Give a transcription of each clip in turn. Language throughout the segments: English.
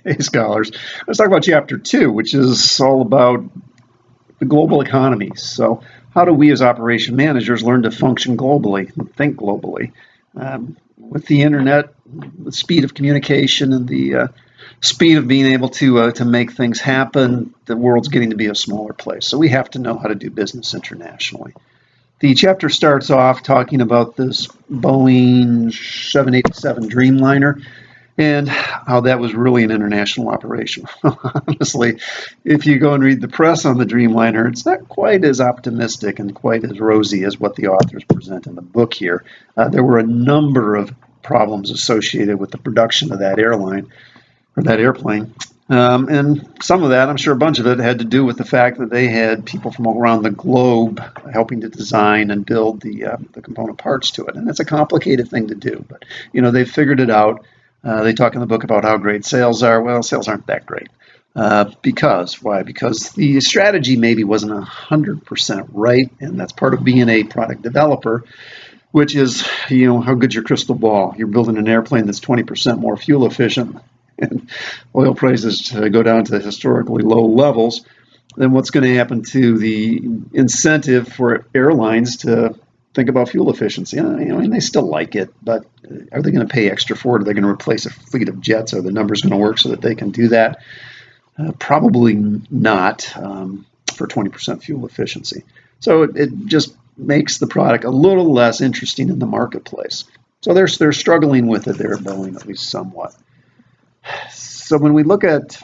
Hey, scholars. Let's talk about chapter 2, which is all about the global economy. So how do we as operation managers learn to function globally and think globally? With the internet, the speed of communication and the speed of being able to make things happen, the world's getting to be a smaller place. So we have to know how to do business internationally. The chapter starts off talking about this Boeing 787 Dreamliner and how that was really an international operation. Honestly, if you go and read the press on the Dreamliner, it's not quite as optimistic and quite as rosy as what the authors present in the book here. There were a number of problems associated with the production of that airline or that airplane. And some of that, I'm sure a bunch of it, had to do with the fact that they had people from all around the globe helping to design and build the component parts to it. And it's a complicated thing to do, but they figured it out. They talk in the book about how great sales are. Well, sales aren't that great. Why? Because the strategy maybe wasn't 100% right, and that's part of being a product developer, which is, how good's your crystal ball? You're building an airplane that's 20% more fuel efficient, and oil prices go down to historically low levels. Then what's going to happen to the incentive for airlines to think about fuel efficiency? And they still like it, but are they going to pay extra for it? Are they going to replace a fleet of jets? Are the numbers going to work so that they can do that? Probably not for 20% fuel efficiency. So it just makes the product a little less interesting in the marketplace. So they're struggling with it there at Boeing, at least somewhat. So when we look at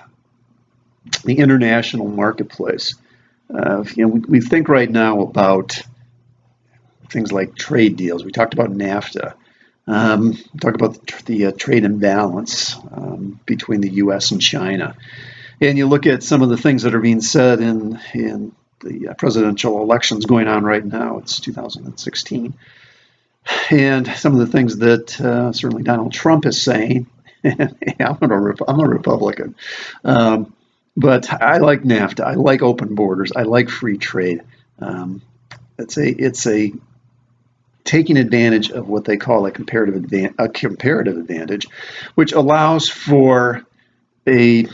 the international marketplace, we think right now about things like trade deals. We talked about NAFTA. We talked about the trade imbalance between the U.S. and China. And you look at some of the things that are being said in the presidential elections going on right now. It's 2016. And some of the things that certainly Donald Trump is saying. I'm a Republican. But I like NAFTA. I like open borders. I like free trade. It's a taking advantage of what they call a comparative advantage, which allows for a